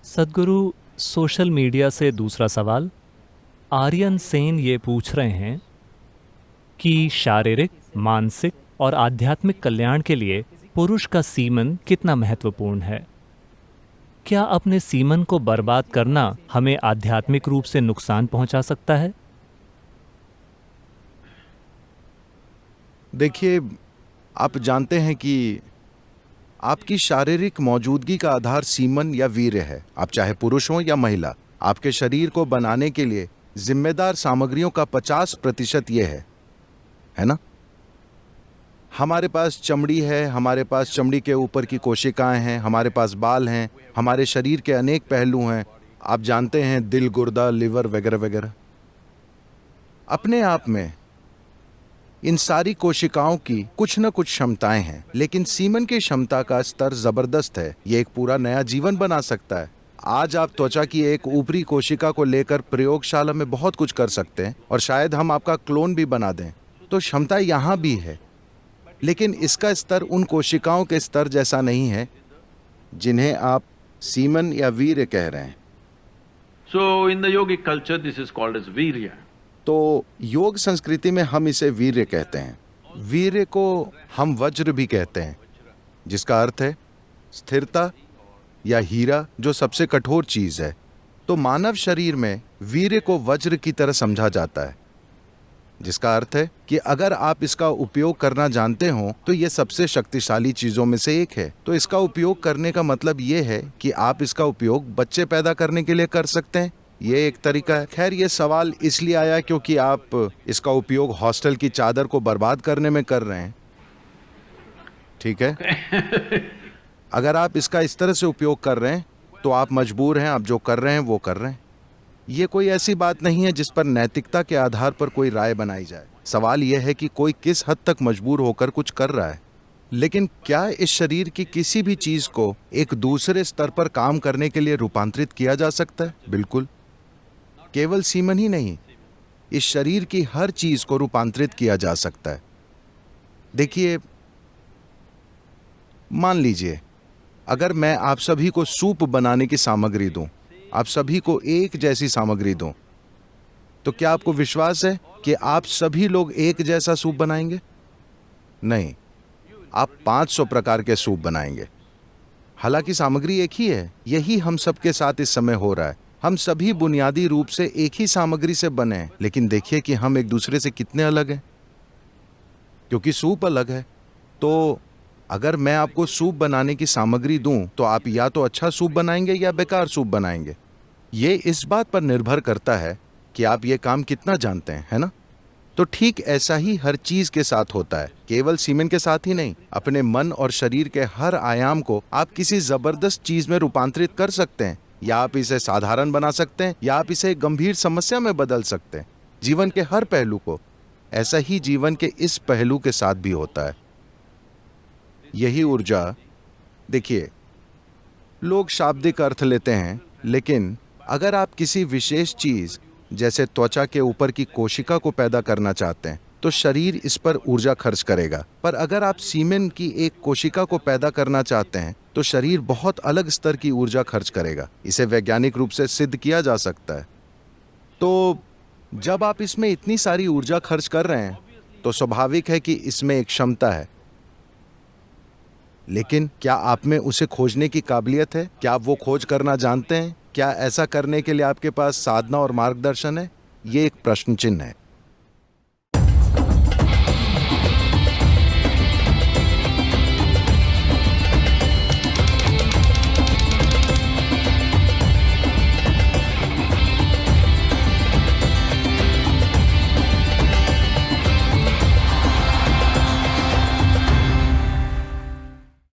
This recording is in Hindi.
सद्गुरु, सोशल मीडिया से दूसरा सवाल। आर्यन सेन ये पूछ रहे हैं कि शारीरिक, मानसिक और आध्यात्मिक कल्याण के लिए पुरुष का सीमन कितना महत्वपूर्ण है? क्या अपने सीमन को बर्बाद करना हमें आध्यात्मिक रूप से नुकसान पहुंचा सकता है? देखिए, आप जानते हैं कि आपकी शारीरिक मौजूदगी का आधार सीमन या वीर्य है। आप चाहे पुरुष हो या महिला, आपके शरीर को बनाने के लिए जिम्मेदार सामग्रियों का 50% ये है ना? हमारे पास चमड़ी है, हमारे पास चमड़ी के ऊपर की कोशिकाएं हैं, हमारे पास बाल हैं, हमारे शरीर के अनेक पहलू हैं। आप जानते हैं, दिल, गुर्दा, लिवर वगैरह वगैरह। अपने आप में इन सारी कोशिकाओं की कुछ न कुछ क्षमताएं हैं, लेकिन सीमन की क्षमता का स्तर जबरदस्त है। ये एक पूरा नया जीवन बना सकता है। आज आप त्वचा की एक ऊपरी कोशिका को लेकर प्रयोगशाला में बहुत कुछ कर सकते हैं और शायद हम आपका क्लोन भी बना दें। तो क्षमता यहाँ भी है, लेकिन इसका स्तर उन कोशिकाओं के स्तर जैसा नहीं है जिन्हें आप सीमन या वीर्य कह रहे हैं। So in the yogic culture, this is called as virya. तो योग संस्कृति में हम इसे वीर्य कहते हैं। वीर्य को हम वज्र भी कहते हैं, जिसका अर्थ है स्थिरता या हीरा, जो सबसे कठोर चीज है। तो मानव शरीर में वीर्य को वज्र की तरह समझा जाता है, जिसका अर्थ है कि अगर आप इसका उपयोग करना जानते हो तो यह सबसे शक्तिशाली चीजों में से एक है। तो इसका उपयोग करने का मतलब यह है कि आप इसका उपयोग बच्चे पैदा करने के लिए कर सकते हैं। ये एक तरीका है। खैर, ये सवाल इसलिए आया क्योंकि आप इसका उपयोग हॉस्टल की चादर को बर्बाद करने में कर रहे हैं। ठीक है? अगर आप इसका इस तरह से उपयोग कर रहे हैं तो आप मजबूर हैं, आप जो कर रहे हैं वो कर रहे हैं। ये कोई ऐसी बात नहीं है जिस पर नैतिकता के आधार पर कोई राय बनाई जाए। सवाल यह है कि कोई किस हद तक मजबूर होकर कुछ कर रहा है। लेकिन क्या इस शरीर की किसी भी चीज को एक दूसरे स्तर पर काम करने के लिए रूपांतरित किया जा सकता है? बिल्कुल। केवल सीमन ही नहीं, इस शरीर की हर चीज को रूपांतरित किया जा सकता है। देखिए, मान लीजिए अगर मैं आप सभी को सूप बनाने की सामग्री दूं, आप सभी को एक जैसी सामग्री दूं, तो क्या आपको विश्वास है कि आप सभी लोग एक जैसा सूप बनाएंगे? नहीं, आप 500 प्रकार के सूप बनाएंगे। हालांकि सामग्री एक ही है। यही हम सबके साथ इस समय हो रहा है। हम सभी बुनियादी रूप से एक ही सामग्री से बने हैं, लेकिन देखिए कि हम एक दूसरे से कितने अलग हैं, क्योंकि सूप अलग है। तो अगर मैं आपको सूप बनाने की सामग्री दूं, तो आप या तो अच्छा सूप बनाएंगे या बेकार सूप बनाएंगे। ये इस बात पर निर्भर करता है कि आप ये काम कितना जानते हैं, है ना? तो ठीक ऐसा ही हर चीज के साथ होता है, केवल सीमेन के साथ ही नहीं। अपने मन और शरीर के हर आयाम को आप किसी जबरदस्त चीज में रूपांतरित कर सकते हैं, या आप इसे साधारण बना सकते हैं, या आप इसे एक गंभीर समस्या में बदल सकते हैं। जीवन के हर पहलू को। ऐसा ही जीवन के इस पहलू के साथ भी होता है। यही ऊर्जा, देखिए, लोग शाब्दिक अर्थ लेते हैं, लेकिन अगर आप किसी विशेष चीज जैसे त्वचा के ऊपर की कोशिका को पैदा करना चाहते हैं, तो शरीर इस पर ऊर्जा खर्च करेगा। पर अगर आप सीमेन की एक कोशिका को पैदा करना चाहते हैं, तो शरीर बहुत अलग स्तर की ऊर्जा खर्च करेगा। इसे वैज्ञानिक रूप से सिद्ध किया जा सकता है। तो जब आप इसमें इतनी सारी ऊर्जा खर्च कर रहे हैं, तो स्वाभाविक है कि इसमें एक क्षमता है। लेकिन क्या आप में उसे खोजने की काबिलियत है? क्या आप वो खोज करना जानते हैं? क्या ऐसा करने के लिए आपके पास साधना और मार्गदर्शन है? ये एक प्रश्न चिन्ह है।